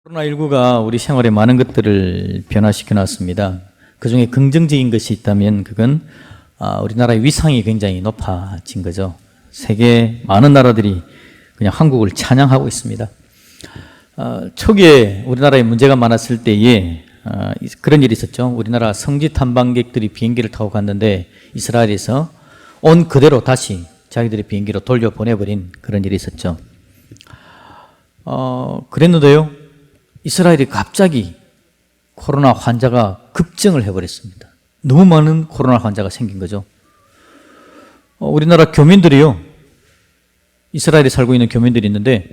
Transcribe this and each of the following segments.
코로나19가 우리 생활에 많은 것들을 변화시켜 놨습니다. 그중에 긍정적인 것이 있다면 그건 우리나라의 위상이 굉장히 높아진 거죠. 세계 많은 나라들이 그냥 한국을 찬양하고 있습니다. 초기에 우리나라에 문제가 많았을 때에 그런 일이 있었죠. 우리나라 성지 탐방객들이 비행기를 타고 갔는데 이스라엘에서 온 그대로 다시 자기들의 비행기로 돌려보내버린 그런 일이 있었죠. 그랬는데요, 이스라엘이 갑자기 코로나 환자가 급증을 해버렸습니다. 너무 많은 코로나 환자가 생긴 거죠. 우리나라 교민들이요, 이스라엘에 살고 있는 교민들이 있는데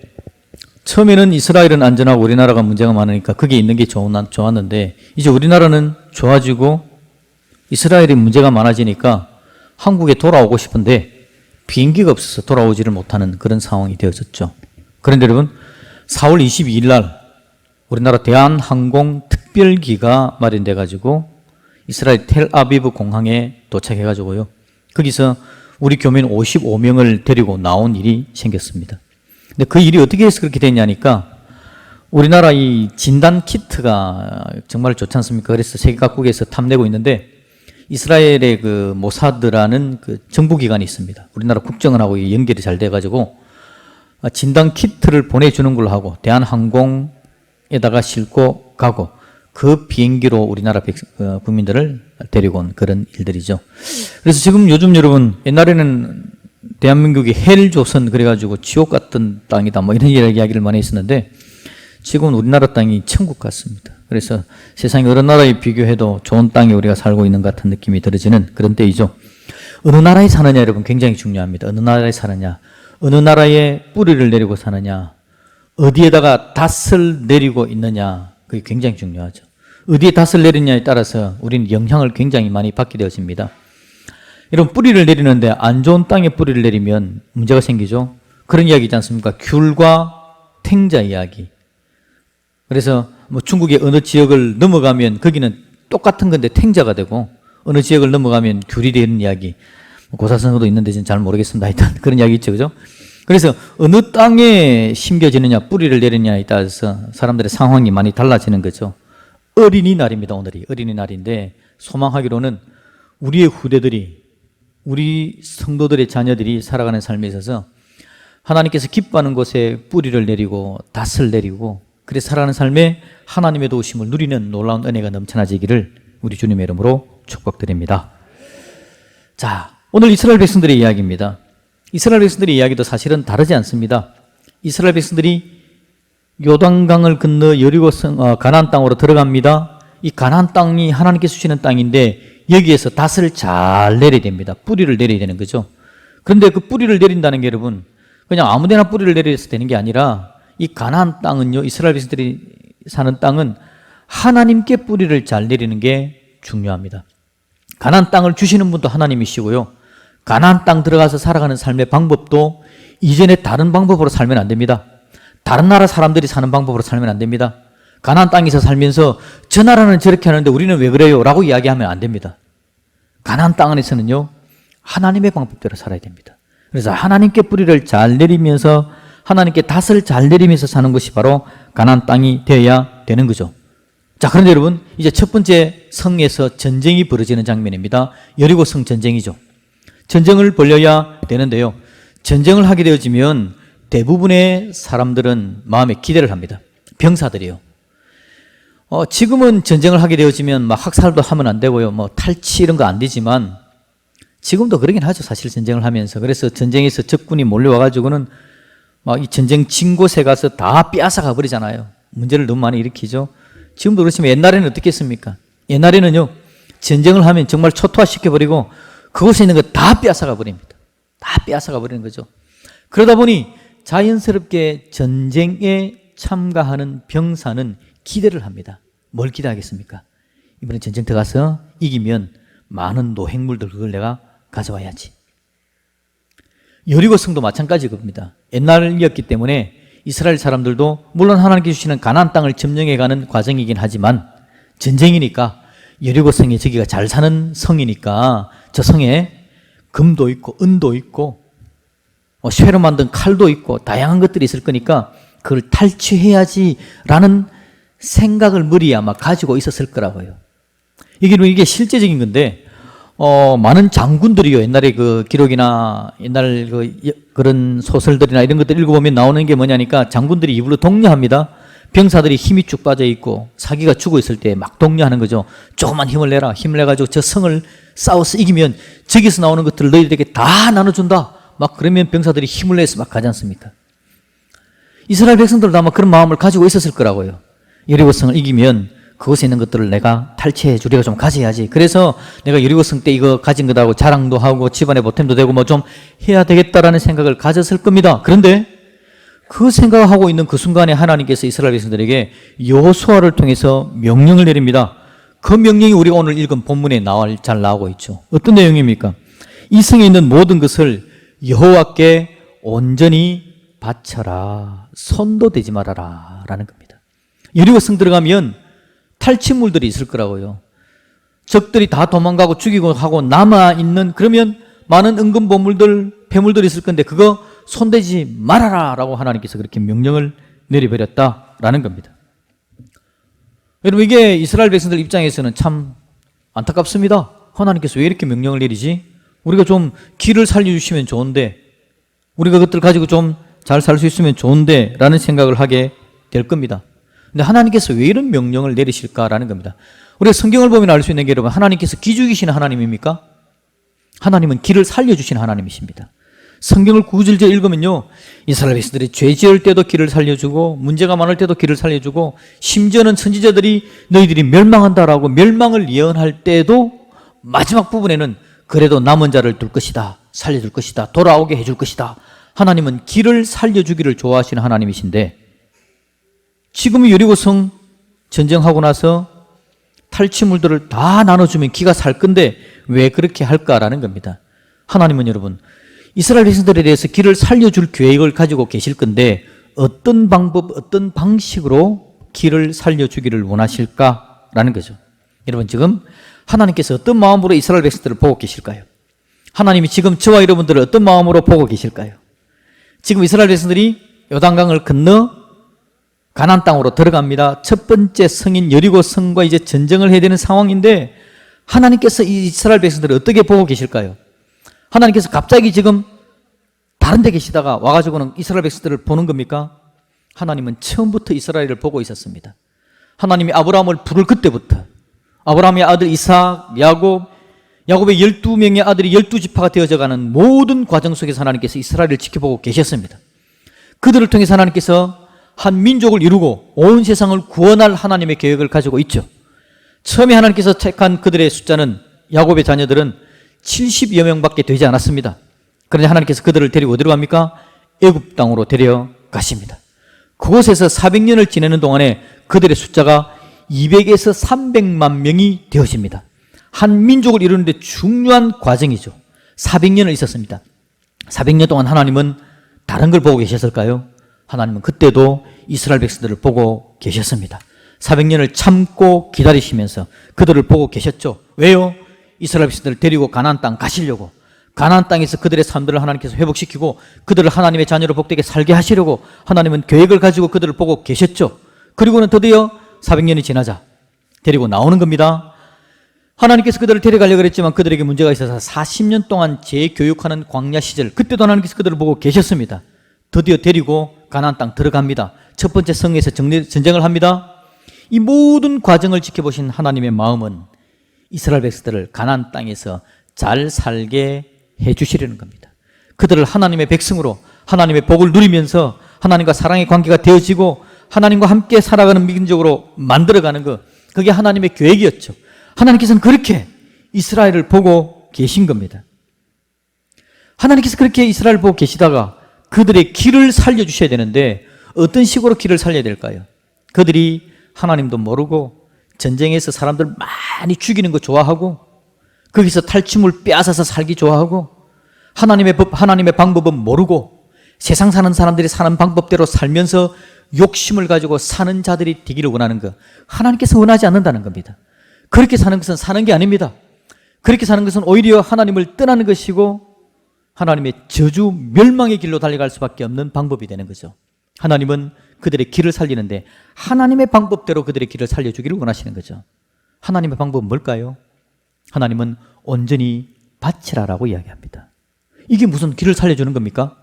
처음에는 이스라엘은 안전하고 우리나라가 문제가 많으니까 거기에 있는 게 좋았는데 이제 우리나라는 좋아지고 이스라엘이 문제가 많아지니까 한국에 돌아오고 싶은데 비행기가 없어서 돌아오지를 못하는 그런 상황이 되어졌죠. 그런데 여러분, 4월 22일 날 우리나라 대한항공 특별기가 마련돼 가지고 이스라엘 텔아비브 공항에 도착해 가지고요, 거기서 우리 교민 55명을 데리고 나온 일이 생겼습니다. 근데 그 일이 어떻게 해서 그렇게 됐냐니까, 우리나라 이 진단 키트가 정말 좋지 않습니까? 그래서 세계 각국에서 탐내고 있는데 이스라엘의 그 모사드라는 그 정부기관이 있습니다. 우리나라 국정원하고 연결이 잘 돼가지고 진단 키트를 보내주는 걸로 하고 대한항공에다가 싣고 가고 그 비행기로 우리나라 국민들을 데리고 온 그런 일들이죠. 그래서 지금 요즘 여러분, 옛날에는 대한민국이 헬조선 그래가지고 지옥 같은 땅이다 뭐 이런 이야기를 많이 했었는데 지금은 우리나라 땅이 천국 같습니다. 그래서 세상의 어느 나라에 비교해도 좋은 땅에 우리가 살고 있는 것 같은 느낌이 들어지는 그런 때이죠. 어느 나라에 사느냐 여러분 굉장히 중요합니다. 어느 나라에 사느냐, 어느 나라에 뿌리를 내리고 사느냐, 어디에다가 닷을 내리고 있느냐, 그게 굉장히 중요하죠. 어디에 닷을 내리느냐에 따라서 우리는 영향을 굉장히 많이 받게 되어집니다. 여러분, 뿌리를 내리는데 안 좋은 땅에 뿌리를 내리면 문제가 생기죠. 그런 이야기 있지 않습니까? 귤과 탱자 이야기. 그래서 뭐 중국의 어느 지역을 넘어가면 거기는 똑같은 건데 탱자가 되고 어느 지역을 넘어가면 귤이 되는 이야기. 고사성어도 있는데 저는 잘 모르겠습니다. 하여튼 그런 이야기 있죠. 그죠? 그래서 어느 땅에 심겨지느냐, 뿌리를 내리느냐에 따라서 사람들의 상황이 많이 달라지는 거죠. 어린이날입니다. 오늘이 어린이날인데 소망하기로는 우리의 후대들이, 우리 성도들의 자녀들이 살아가는 삶에 있어서 하나님께서 기뻐하는 곳에 뿌리를 내리고 닷을 내리고 그래서 살아가는 삶에 하나님의 도우심을 누리는 놀라운 은혜가 넘쳐나지기를 우리 주님의 이름으로 축복드립니다. 자, 오늘 이스라엘 백성들의 이야기입니다. 이스라엘 백성들의 이야기도 사실은 다르지 않습니다. 이스라엘 백성들이 요단강을 건너 여리고성 가나안 땅으로 들어갑니다. 이 가나안 땅이 하나님께서 주시는 땅인데 여기에서 닷을 잘 내려야 됩니다. 뿌리를 내려야 되는 거죠. 그런데 그 뿌리를 내린다는 게 여러분 그냥 아무데나 뿌리를 내려서 되는 게 아니라 이 가나안 땅은요, 이스라엘 백성들이 사는 땅은 하나님께 뿌리를 잘 내리는 게 중요합니다. 가나안 땅을 주시는 분도 하나님이시고요, 가나안 땅 들어가서 살아가는 삶의 방법도 이전에 다른 방법으로 살면 안 됩니다. 다른 나라 사람들이 사는 방법으로 살면 안 됩니다. 가나안 땅에서 살면서 저 나라는 저렇게 하는데 우리는 왜 그래요? 라고 이야기하면 안 됩니다. 가나안 땅 안에서는요, 하나님의 방법대로 살아야 됩니다. 그래서 하나님께 뿌리를 잘 내리면서 하나님께 닷을 잘 내리면서 사는 것이 바로 가나안 땅이 되어야 되는 거죠. 자, 그런데 여러분, 이제 첫 번째 성에서 전쟁이 벌어지는 장면입니다. 여리고성 전쟁이죠. 전쟁을 벌여야 되는데요, 전쟁을 하게 되어지면 대부분의 사람들은 마음에 기대를 합니다. 병사들이요. 지금은 전쟁을 하게 되어지면 막 학살도 하면 안 되고요, 뭐 탈취 이런 거 안 되지만 지금도 그러긴 하죠. 사실 전쟁을 하면서. 그래서 전쟁에서 적군이 몰려와가지고는 막 이 전쟁 진 곳에 가서 다 빼앗아가 버리잖아요. 문제를 너무 많이 일으키죠. 지금도 그렇지만 옛날에는 어떻게 했습니까? 옛날에는요, 전쟁을 하면 정말 초토화시켜버리고 그곳에 있는 거 다 빼앗아가 버립니다. 다 빼앗아가 버리는 거죠. 그러다 보니 자연스럽게 전쟁에 참가하는 병사는 기대를 합니다. 뭘 기대하겠습니까? 이번에 전쟁터 가서 이기면 많은 노획물들 그걸 내가 가져와야지. 여리고성도 마찬가지 겁니다. 옛날이었기 때문에 이스라엘 사람들도 물론 하나님께 주시는 가나안 땅을 점령해가는 과정이긴 하지만 전쟁이니까 여리고성에 저기가 잘 사는 성이니까 저 성에 금도 있고 은도 있고 쇠로 만든 칼도 있고 다양한 것들이 있을 거니까 그걸 탈취해야지라는 생각을 머리에 아마 가지고 있었을 거라고요. 이게 실제적인 건데, 많은 장군들이요. 옛날에 그 기록이나 옛날 그런 소설들이나 이런 것들 읽어보면 나오는 게 뭐냐니까 장군들이 입으로 독려합니다. 병사들이 힘이 쭉 빠져 있고 사기가 죽어 있을 때 막 독려하는 거죠. 조금만 힘을 내라. 힘을 내가지고 저 성을 싸워서 이기면 저기서 나오는 것들을 너희들에게 다 나눠준다. 막 그러면 병사들이 힘을 내서 막 가지 않습니까? 이스라엘 백성들도 아마 그런 마음을 가지고 있었을 거라고요. 여리고성을 이기면 그곳에 있는 것들을 내가 탈취해 주려고 좀 가져야지. 그래서 내가 여리고성 때 이거 가진 것하고 자랑도 하고 집안에 보탬도 되고 뭐 좀 해야 되겠다라는 생각을 가졌을 겁니다. 그런데 그 생각을 하고 있는 그 순간에 하나님께서 이스라엘 백성들에게 여호수아를 통해서 명령을 내립니다. 그 명령이 우리가 오늘 읽은 본문에 잘 나오고 있죠. 어떤 내용입니까? 이 성에 있는 모든 것을 여호와께 온전히 바쳐라. 손도 대지 말아라 라는 겁니다. 여리고성 들어가면 탈취물들이 있을 거라고요. 적들이 다 도망가고 죽이고 하고 남아있는 그러면 많은 은금 보물들, 폐물들이 있을 건데 그거 손대지 말아라 라고 하나님께서 그렇게 명령을 내려버렸다라는 겁니다. 여러분 이게 이스라엘 백성들 입장에서는 참 안타깝습니다. 하나님께서 왜 이렇게 명령을 내리지? 우리가 좀 길을 살려주시면 좋은데 우리가 그것들 가지고 좀 잘 살 수 있으면 좋은데 라는 생각을 하게 될 겁니다. 근데 하나님께서 왜 이런 명령을 내리실까라는 겁니다. 우리가 성경을 보면 알 수 있는 게 여러분 하나님께서 기죽이시는 하나님입니까? 하나님은 길을 살려주시는 하나님이십니다. 성경을 구절제 읽으면요 이스라엘 백성들이 죄 지을 때도 길을 살려주고 문제가 많을 때도 길을 살려주고 심지어는 선지자들이 너희들이 멸망한다라고 멸망을 예언할 때도 마지막 부분에는 그래도 남은 자를 둘 것이다, 살려줄 것이다, 돌아오게 해줄 것이다. 하나님은 길을 살려주기를 좋아하시는 하나님이신데 지금 여리고성 전쟁하고 나서 탈취물들을 다 나눠주면 기가 살 건데 왜 그렇게 할까라는 겁니다. 하나님은 여러분 이스라엘 백성들에 대해서 길을 살려줄 계획을 가지고 계실 건데 어떤 방법, 어떤 방식으로 길을 살려주기를 원하실까라는 거죠. 여러분 지금 하나님께서 어떤 마음으로 이스라엘 백성들을 보고 계실까요? 하나님이 지금 저와 여러분들을 어떤 마음으로 보고 계실까요? 지금 이스라엘 백성들이 요단강을 건너 가나안 땅으로 들어갑니다. 첫 번째 성인 여리고 성과 이제 전쟁을 해야 되는 상황인데 하나님께서 이 이스라엘 백성들을 어떻게 보고 계실까요? 하나님께서 갑자기 지금 다른 데 계시다가 와가지고는 이스라엘 백성들을 보는 겁니까? 하나님은 처음부터 이스라엘을 보고 있었습니다. 하나님이 아브라함을 부를 그때부터 아브라함의 아들 이삭, 야곱의 12명의 아들이 12지파가 되어져가는 모든 과정 속에서 하나님께서 이스라엘을 지켜보고 계셨습니다. 그들을 통해서 하나님께서 한 민족을 이루고 온 세상을 구원할 하나님의 계획을 가지고 있죠. 처음에 하나님께서 택한 그들의 숫자는 야곱의 자녀들은 70여 명밖에 되지 않았습니다. 그런데 하나님께서 그들을 데리고 어디로 갑니까? 애굽 땅으로 데려가십니다. 그곳에서 400년을 지내는 동안에 그들의 숫자가 200에서 300만 명이 되어집니다. 한 민족을 이루는데 중요한 과정이죠. 400년을 있었습니다. 400년 동안 하나님은 다른 걸 보고 계셨을까요? 하나님은 그때도 이스라엘 백성들을 보고 계셨습니다. 400년을 참고 기다리시면서 그들을 보고 계셨죠. 왜요? 이스라엘 백성들을 데리고 가나안 땅 가시려고, 가나안 땅에서 그들의 삶들을 하나님께서 회복시키고 그들을 하나님의 자녀로 복되게 살게 하시려고 하나님은 계획을 가지고 그들을 보고 계셨죠. 그리고는 드디어 400년이 지나자 데리고 나오는 겁니다. 하나님께서 그들을 데려가려고 그랬지만 그들에게 문제가 있어서 40년 동안 재교육하는 광야 시절, 그때도 하나님께서 그들을 보고 계셨습니다. 드디어 데리고 가나안 땅 들어갑니다. 첫 번째 성에서 전쟁을 합니다. 이 모든 과정을 지켜보신 하나님의 마음은 이스라엘 백성들을 가나안 땅에서 잘 살게 해주시려는 겁니다. 그들을 하나님의 백성으로 하나님의 복을 누리면서 하나님과 사랑의 관계가 되어지고 하나님과 함께 살아가는 민족으로 만들어가는 것, 그게 하나님의 계획이었죠. 하나님께서는 그렇게 이스라엘을 보고 계신 겁니다. 하나님께서 그렇게 이스라엘을 보고 계시다가 그들의 길을 살려주셔야 되는데 어떤 식으로 길을 살려야 될까요? 그들이 하나님도 모르고 전쟁에서 사람들 많이 죽이는 거 좋아하고 거기서 탈취물 빼앗아서 살기 좋아하고 하나님의 법, 하나님의 방법은 모르고 세상 사는 사람들이 사는 방법대로 살면서 욕심을 가지고 사는 자들이 되기를 원하는 것, 하나님께서 원하지 않는다는 겁니다. 그렇게 사는 것은 사는 게 아닙니다. 그렇게 사는 것은 오히려 하나님을 떠나는 것이고 하나님의 저주 멸망의 길로 달려갈 수밖에 없는 방법이 되는 거죠. 하나님은 그들의 길을 살리는데 하나님의 방법대로 그들의 길을 살려주기를 원하시는 거죠. 하나님의 방법은 뭘까요? 하나님은 온전히 바치라라고 이야기합니다. 이게 무슨 길을 살려주는 겁니까?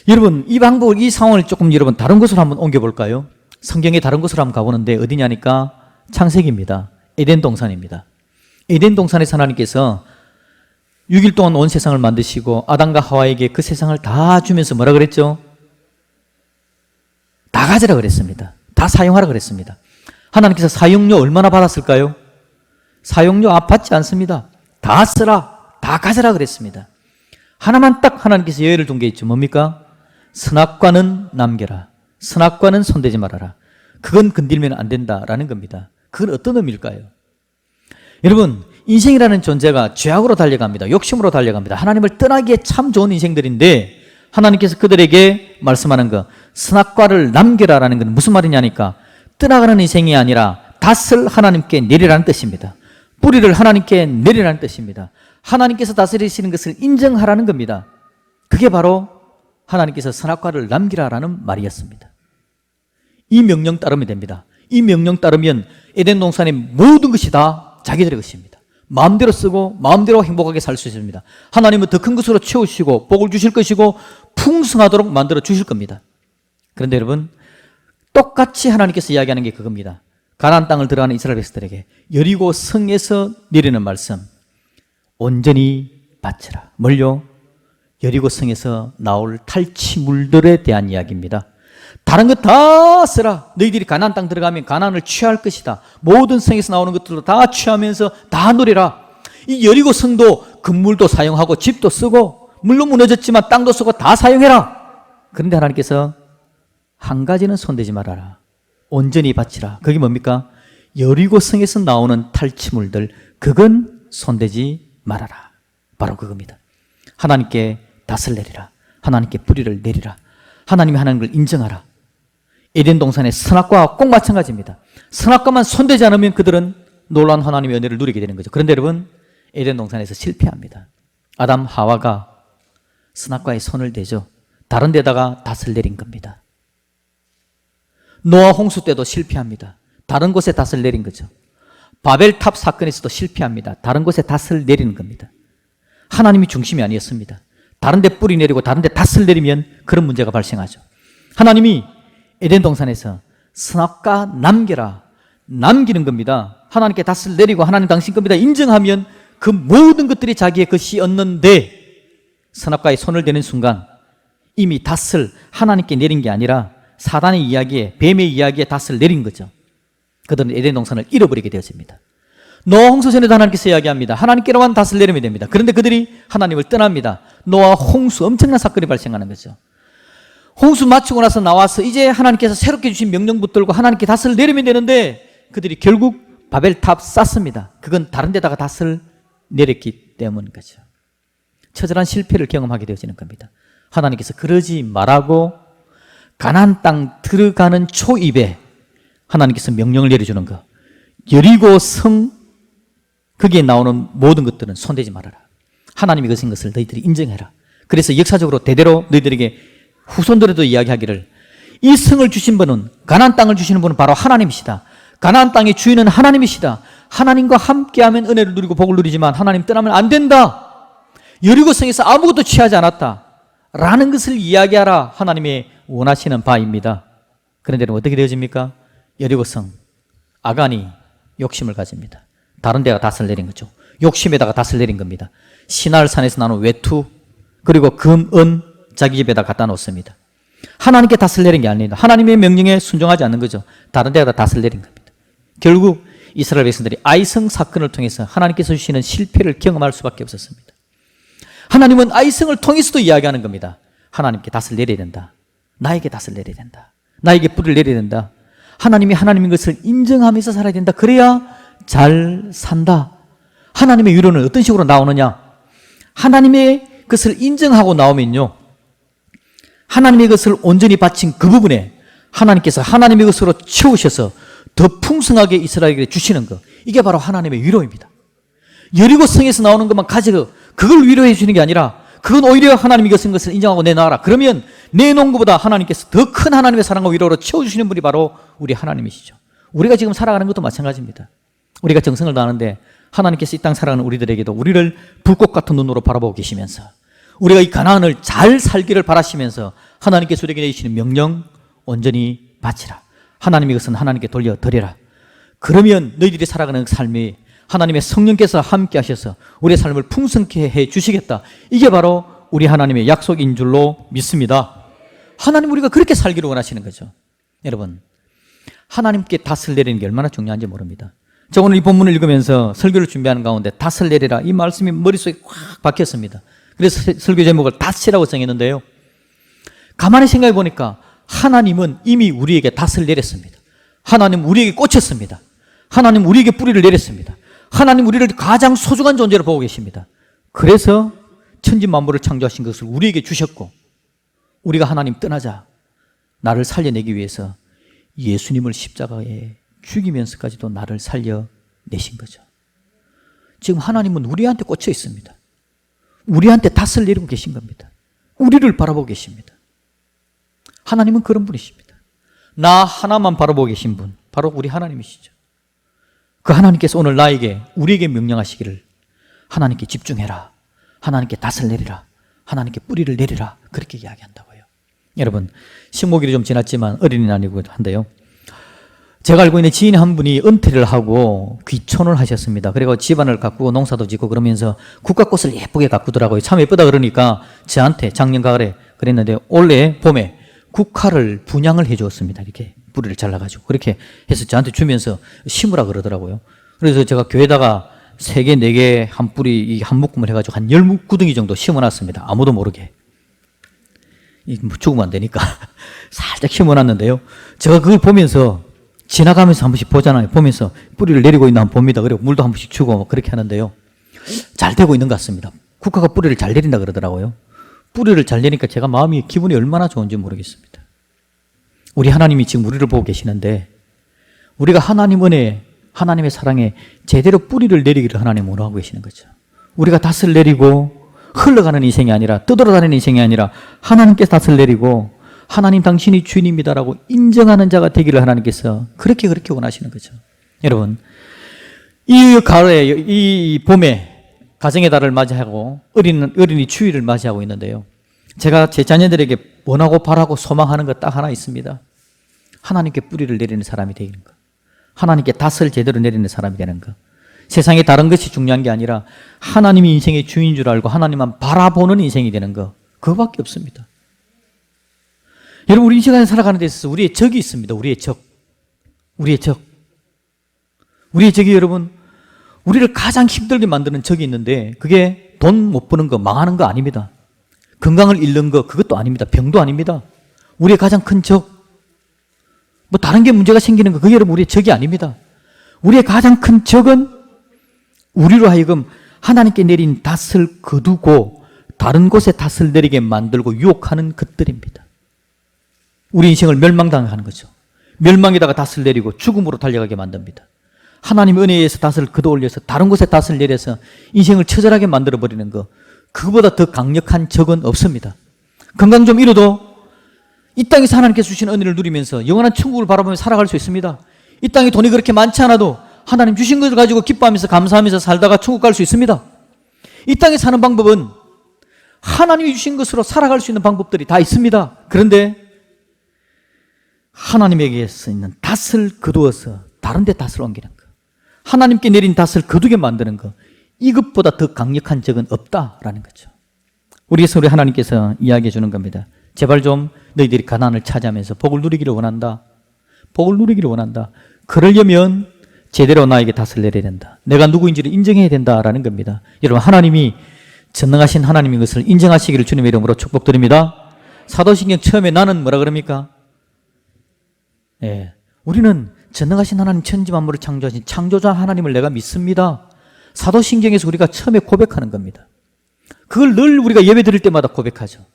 여러분, 이 방법을, 이 상황을 조금 여러분 다른 곳으로 한번 옮겨볼까요? 성경의 다른 곳으로 한번 가보는데 어디냐니까 창세기입니다. 에덴 동산입니다. 에덴 동산에서 하나님께서 6일 동안 온 세상을 만드시고 아담과 하와에게 그 세상을 다 주면서 뭐라 그랬죠? 다 가져라 그랬습니다. 다 사용하라 그랬습니다. 하나님께서 사용료 얼마나 받았을까요? 사용료 받지 않습니다. 다 쓰라, 다 가져라 그랬습니다. 하나만 딱 하나님께서 예외를 둔 게 있죠. 뭡니까? 선악과는 남겨라. 선악과는 손대지 말아라. 그건 건들면 안 된다라는 겁니다. 그건 어떤 의미일까요? 여러분, 인생이라는 존재가 죄악으로 달려갑니다. 욕심으로 달려갑니다. 하나님을 떠나기에 참 좋은 인생들인데 하나님께서 그들에게 말씀하는 거, 선악과를 남겨라라는 건 무슨 말이냐니까 떠나가는 인생이 아니라 닷을 하나님께 내리라는 뜻입니다. 뿌리를 하나님께 내리라는 뜻입니다. 하나님께서 다스리시는 것을 인정하라는 겁니다. 그게 바로 하나님께서 선악과를 남기라라는 말이었습니다. 이 명령 따르면 됩니다. 이 명령 따르면 에덴 동산의 모든 것이 다 자기들의 것입니다. 마음대로 쓰고 마음대로 행복하게 살 수 있습니다. 하나님은 더 큰 것으로 채우시고 복을 주실 것이고 풍성하도록 만들어 주실 겁니다. 그런데 여러분, 똑같이 하나님께서 이야기하는 게 그겁니다. 가나안 땅을 들어가는 이스라엘 백성들에게 여리고 성에서 내리는 말씀, 온전히 바치라. 뭘요? 여리고 성에서 나올 탈취물들에 대한 이야기입니다. 다른 것 다 쓰라. 너희들이 가나안 땅 들어가면 가나안을 취할 것이다. 모든 성에서 나오는 것들도 다 취하면서 다 누리라. 이 여리고 성도 건물도 사용하고 집도 쓰고 물론 무너졌지만 땅도 쓰고 다 사용해라. 그런데 하나님께서 한 가지는 손대지 말아라. 온전히 바치라. 그게 뭡니까? 여리고 성에서 나오는 탈취물들, 그건 손대지 말아라. 바로 그겁니다. 하나님께 닷을 내리라. 하나님께 뿌리를 내리라. 하나님이 하나님 걸 인정하라. 에덴 동산의 선악과와 꼭 마찬가지입니다. 선악과만 손대지 않으면 그들은 놀라운 하나님의 은혜를 누리게 되는 거죠. 그런데 여러분, 에덴 동산에서 실패합니다. 아담 하와가 선악과에 손을 대죠. 다른 데다가 닷을 내린 겁니다. 노아 홍수 때도 실패합니다. 다른 곳에 닷을 내린 거죠. 바벨탑 사건에서도 실패합니다. 다른 곳에 닷을 내리는 겁니다. 하나님이 중심이 아니었습니다. 다른 데 뿌리 내리고 다른 데 닷을 내리면 그런 문제가 발생하죠. 하나님이 에덴 동산에서 선악과 남겨라, 남기는 겁니다. 하나님께 닷을 내리고 하나님 당신 겁니다 인정하면 그 모든 것들이 자기의 것이었는데 선악과에 손을 대는 순간 이미 닷을 하나님께 내린 게 아니라 사단의 이야기에, 뱀의 이야기에 닷을 내린 거죠. 그들은 에덴 동산을 잃어버리게 되어집니다. 노아 홍수 전에도 하나님께서 이야기합니다. 하나님께로만 닷을 내리면 됩니다. 그런데 그들이 하나님을 떠납니다. 노아 홍수, 엄청난 사건이 발생하는 거죠. 홍수 마치고 나서 나와서 이제 하나님께서 새롭게 주신 명령 붙들고 하나님께 닷을 내리면 되는데 그들이 결국 바벨탑 쌓습니다. 그건 다른 데다가 닷을 내렸기 때문인 거죠. 처절한 실패를 경험하게 되어지는 겁니다. 하나님께서 그러지 말라고 가나안 땅 들어가는 초입에 하나님께서 명령을 내려주는 거. 여리고 성, 거기에 나오는 모든 것들은 손대지 말아라. 하나님이 거신 것을 너희들이 인정해라. 그래서 역사적으로 대대로 너희들에게 후손들에도 이야기하기를 이 성을 주신 분은, 가나안 땅을 주시는 분은 바로 하나님이시다. 가나안 땅의 주인은 하나님이시다. 하나님과 함께하면 은혜를 누리고 복을 누리지만 하나님 떠나면 안 된다. 여리고 성에서 아무것도 취하지 않았다 라는 것을 이야기하라. 하나님의 원하시는 바입니다. 그런데 어떻게 되어집니까? 여리고 성, 아간이 욕심을 가집니다. 다른 데가 닷을 내린 거죠. 욕심에다가 닷을 내린 겁니다. 시날 산에서 나는 외투, 그리고 금, 은 자기 집에다 갖다 놓습니다. 하나님께 닷을 내린 게 아닙니다. 하나님의 명령에 순종하지 않는 거죠. 다른 데다 닷을 내린 겁니다. 결국 이스라엘 백성들이 아이성 사건을 통해서 하나님께서 주시는 실패를 경험할 수밖에 없었습니다. 하나님은 아이성을 통해서도 이야기하는 겁니다. 하나님께 닷을 내려야 된다. 나에게 닷을 내려야 된다. 나에게 뿌리를 내려야 된다. 하나님이 하나님인 것을 인정하면서 살아야 된다. 그래야 잘 산다. 하나님의 위로는 어떤 식으로 나오느냐? 하나님의 것을 인정하고 나오면요, 하나님의 것을 온전히 바친 그 부분에 하나님께서 하나님의 것으로 채우셔서 더 풍성하게 이스라엘에게 주시는 것, 이게 바로 하나님의 위로입니다. 여리고 성에서 나오는 것만 가지고 그걸 위로해 주는 게 아니라 그건 오히려 하나님이 거신 것을 인정하고 내놔라. 그러면 내놓은 것보다 하나님께서 더 큰 하나님의 사랑과 위로로 채워주시는 분이 바로 우리 하나님이시죠. 우리가 지금 살아가는 것도 마찬가지입니다. 우리가 정성을 다하는데 하나님께서 이 땅 살아가는 우리들에게도 우리를 불꽃 같은 눈으로 바라보고 계시면서 우리가 이 가나안을 잘 살기를 바라시면서 하나님께서 우리에게 내리시는 명령 온전히 바치라. 하나님의 것은 하나님께 돌려드리라. 그러면 너희들이 살아가는 삶이 하나님의 성령께서 함께 하셔서 우리의 삶을 풍성케 해 주시겠다. 이게 바로 우리 하나님의 약속인 줄로 믿습니다. 하나님 우리가 그렇게 살기를 원하시는 거죠. 여러분, 하나님께 닷을 내리는 게 얼마나 중요한지 모릅니다. 저 오늘 이 본문을 읽으면서 설교를 준비하는 가운데 닷을 내리라 이 말씀이 머릿속에 확 박혔습니다. 그래서 설교 제목을 닷이라고 정했는데요. 가만히 생각해 보니까 하나님은 이미 우리에게 닷을 내렸습니다. 하나님 우리에게 꽂혔습니다. 하나님 우리에게 뿌리를 내렸습니다. 하나님 우리를 가장 소중한 존재로 보고 계십니다. 그래서 천지 만물을 창조하신 것을 우리에게 주셨고 우리가 하나님 떠나자 나를 살려내기 위해서 예수님을 십자가에 죽이면서까지도 나를 살려내신 거죠. 지금 하나님은 우리한테 꽂혀 있습니다. 우리한테 닷을 내리고 계신 겁니다. 우리를 바라보고 계십니다. 하나님은 그런 분이십니다. 나 하나만 바라보고 계신 분, 바로 우리 하나님이시죠. 그 하나님께서 오늘 나에게, 우리에게 명령하시기를 하나님께 집중해라. 하나님께 닷을 내리라. 하나님께 뿌리를 내리라. 그렇게 이야기한다고요. 여러분, 식목일이 좀 지났지만 어린이날이고 한데요. 제가 알고 있는 지인 한 분이 은퇴를 하고 귀촌을 하셨습니다. 그리고 집안을 가꾸고 농사도 짓고 그러면서 국화꽃을 예쁘게 가꾸더라고요. 참 예쁘다 그러니까 저한테 작년 가을에 그랬는데 올해 봄에 국화를 분양을 해 주었습니다. 이렇게 뿌리를 잘라가지고 그렇게 해서 저한테 주면서 심으라 그러더라고요. 그래서 제가 교회다가 3개, 4개 한 뿌리 한 묶음을 해가지고 한 10구덩이 정도 심어놨습니다. 아무도 모르게. 죽으면 안 되니까 살짝 심어놨는데요. 제가 그걸 보면서 지나가면서 한 번씩 보잖아요. 보면서 뿌리를 내리고 있나 한번 봅니다. 그리고 물도 한 번씩 주고 그렇게 하는데요. 잘 되고 있는 것 같습니다. 국화가 뿌리를 잘 내린다 그러더라고요. 뿌리를 잘 내니까 제가 마음이 기분이 얼마나 좋은지 모르겠습니다. 우리 하나님이 지금 우리를 보고 계시는데 우리가 하나님 은혜, 하나님의 사랑에 제대로 뿌리를 내리기를 하나님 원하고 계시는 거죠. 우리가 닷을 내리고 흘러가는 인생이 아니라 떠돌아다니는 인생이 아니라 하나님께서 닷을 내리고 하나님 당신이 주인입니다라고 인정하는 자가 되기를 하나님께서 그렇게 원하시는 거죠. 여러분, 이 가을에 이 봄에 가정의 달을 맞이하고 어린이 추위를 맞이하고 있는데요. 제가 제 자녀들에게 원하고 바라고 소망하는 것 딱 하나 있습니다. 하나님께 뿌리를 내리는 사람이 되는 것. 하나님께 닷을 제대로 내리는 사람이 되는 것. 세상에 다른 것이 중요한 게 아니라 하나님이 인생의 주인인 줄 알고 하나님만 바라보는 인생이 되는 것. 그거밖에 없습니다. 여러분, 우리 이 시간에 살아가는 데 있어서 우리의 적이 있습니다. 우리의 적. 우리의 적이 여러분, 우리를 가장 힘들게 만드는 적이 있는데 그게 돈 못 버는 거, 망하는 거 아닙니다. 건강을 잃는 거, 그것도 아닙니다. 병도 아닙니다. 우리의 가장 큰 적, 뭐 다른 게 문제가 생기는 거, 그게 여러분 우리의 적이 아닙니다. 우리의 가장 큰 적은 우리로 하여금 하나님께 내린 닷을 거두고 다른 곳에 닷을 내리게 만들고 유혹하는 것들입니다. 우리 인생을 멸망당하는 거죠. 멸망에다가 닷을 내리고 죽음으로 달려가게 만듭니다. 하나님의 은혜에 의해서 닷을 걷어올려서 다른 곳에 닷을 내려서 인생을 처절하게 만들어버리는 것, 그거보다 더 강력한 적은 없습니다. 건강 좀 잃어도 이 땅에서 하나님께서 주신 은혜를 누리면서 영원한 천국을 바라보며 살아갈 수 있습니다. 이 땅에 돈이 그렇게 많지 않아도 하나님 주신 것을 가지고 기뻐하면서 감사하면서 살다가 천국 갈 수 있습니다. 이 땅에 사는 방법은 하나님이 주신 것으로 살아갈 수 있는 방법들이 다 있습니다. 그런데 하나님에게서 있는 닷을 거두어서 다른 데 닷을 옮기는 것, 하나님께 내린 닷을 거두게 만드는 것, 이것보다 더 강력한 적은 없다라는 거죠. 우리 하나님께서 이야기해 주는 겁니다. 제발 좀 너희들이 가나안을 차지하면서 복을 누리기를 원한다. 복을 누리기를 원한다. 그러려면 제대로 나에게 닷을 내려야 된다. 내가 누구인지를 인정해야 된다라는 겁니다. 여러분, 하나님이 전능하신 하나님인 것을 인정하시기를 주님의 이름으로 축복드립니다. 사도신경 처음에 나는 뭐라 그럽니까? 우리는 전능하신 하나님, 천지 만물을 창조하신 창조자 하나님을 내가 믿습니다. 사도신경에서 우리가 처음에 고백하는 겁니다. 그걸 늘 우리가 예배 드릴 때마다 고백하죠.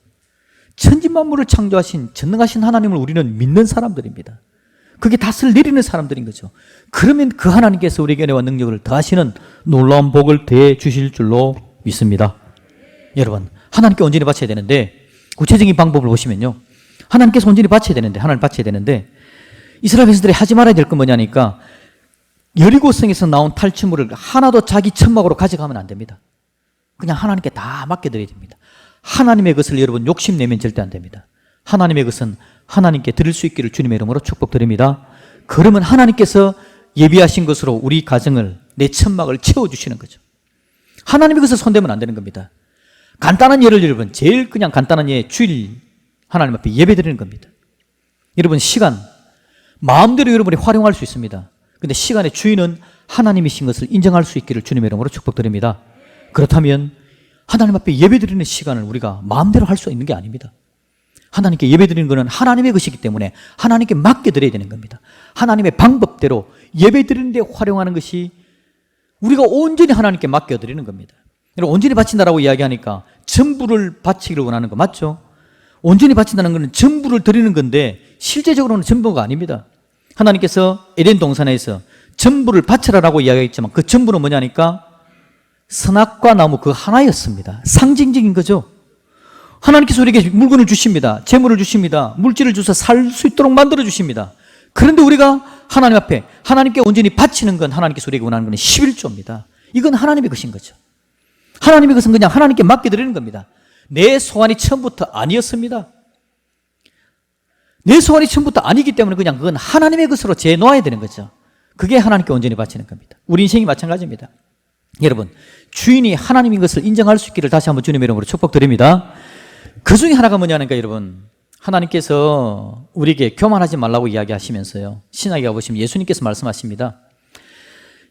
천지 만물을 창조하신 전능하신 하나님을 우리는 믿는 사람들입니다. 그게 닷을 내리는 사람들인 거죠. 그러면 그 하나님께서 우리에게 은혜와 능력을 더하시는 놀라운 복을 더해 주실 줄로 믿습니다. 여러분, 하나님께 온전히 바쳐야 되는데 구체적인 방법을 보시면요. 하나님께서 온전히 바쳐야 되는데, 하나님 바쳐야 되는데, 이스라엘 백성들이 하지 말아야 될 건 뭐냐니까, 여리고성에서 나온 탈취물을 하나도 자기 천막으로 가져가면 안 됩니다. 그냥 하나님께 다 맡겨드려야 됩니다. 하나님의 것을 여러분 욕심내면 절대 안 됩니다. 하나님의 것은 하나님께 드릴 수 있기를 주님의 이름으로 축복드립니다. 그러면 하나님께서 예비하신 것으로 우리 가정을, 내 천막을 채워주시는 거죠. 하나님의 것을 손대면 안 되는 겁니다. 간단한 예를 여러분, 제일 그냥 간단한 예, 주일 하나님 앞에 예배 드리는 겁니다. 여러분 시간 마음대로 여러분이 활용할 수 있습니다. 근데 시간의 주인은 하나님이신 것을 인정할 수 있기를 주님의 이름으로 축복드립니다. 그렇다면 하나님 앞에 예배 드리는 시간을 우리가 마음대로 할 수 있는 게 아닙니다. 하나님께 예배 드리는 것은 하나님의 것이기 때문에 하나님께 맡겨드려야 되는 겁니다. 하나님의 방법대로 예배 드리는 데 활용하는 것이 우리가 온전히 하나님께 맡겨드리는 겁니다. 여러분, 온전히 바친다라고 이야기하니까 전부를 바치기를 원하는 거 맞죠? 온전히 바친다는 것은 전부를 드리는 건데 실제적으로는 전부가 아닙니다. 하나님께서 에덴 동산에서 전부를 바쳐라라고 이야기했지만 그 전부는 뭐냐니까 선악과 나무 그 하나였습니다. 상징적인 거죠. 하나님께서 우리에게 물건을 주십니다. 재물을 주십니다. 물질을 주셔서 살 수 있도록 만들어 주십니다. 그런데 우리가 하나님 앞에 하나님께 온전히 바치는 건 하나님께서 우리에게 원하는 건 11조입니다. 이건 하나님의 것인 거죠. 하나님의 것은 그냥 하나님께 맡겨드리는 겁니다. 내 소원이 처음부터 아니었습니다. 내 소원이 처음부터 아니기 때문에 그냥 그건 하나님의 것으로 재놓아야 되는 거죠. 그게 하나님께 온전히 바치는 겁니다. 우리 인생이 마찬가지입니다. 여러분, 주인이 하나님인 것을 인정할 수 있기를 다시 한번 주님의 이름으로 축복드립니다. 그 중에 하나가 뭐냐니까 여러분, 하나님께서 우리에게 교만하지 말라고 이야기하시면서요, 신약에 가보시면 예수님께서 말씀하십니다.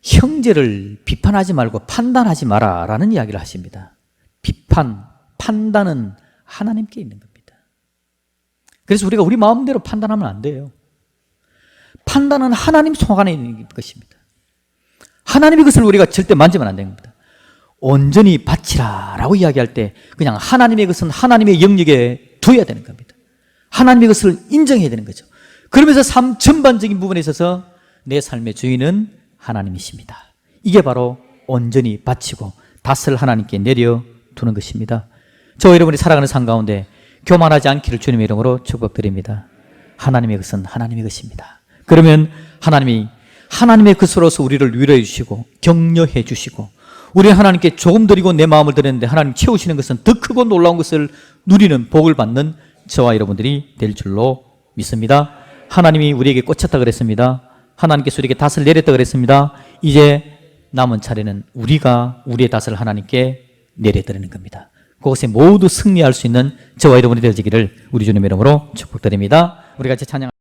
형제를 비판하지 말고 판단하지 마라 라는 이야기를 하십니다. 비판, 판단은 하나님께 있는 겁니다. 그래서 우리가 우리 마음대로 판단하면 안 돼요. 판단은 하나님 손 안에 있는 것입니다. 하나님의 것을 우리가 절대 만지면 안 됩니다. 온전히 바치라 라고 이야기할 때 그냥 하나님의 것은 하나님의 영역에 둬야 되는 겁니다. 하나님의 것을 인정해야 되는 거죠. 그러면서 삶 전반적인 부분에 있어서 내 삶의 주인은 하나님이십니다. 이게 바로 온전히 바치고 닷을 하나님께 내려두는 것입니다. 저와 여러분이 살아가는 삶 가운데 교만하지 않기를 주님의 이름으로 축복드립니다. 하나님의 것은 하나님의 것입니다. 그러면 하나님이 하나님의 것으로서 우리를 위로해 주시고 격려해 주시고 우리 하나님께 조금 드리고 내 마음을 드렸는데 하나님 채우시는 것은 더 크고 놀라운 것을 누리는 복을 받는 저와 여러분들이 될 줄로 믿습니다. 하나님이 우리에게 꽂혔다 그랬습니다. 하나님께서 우리에게 닷을 내렸다 그랬습니다. 이제 남은 차례는 우리가 우리의 닷을 하나님께 내려드리는 겁니다. 그것에 모두 승리할 수 있는 저와 여러분이 되어지기를 우리 주님의 이름으로 축복드립니다. 우리 같이 찬양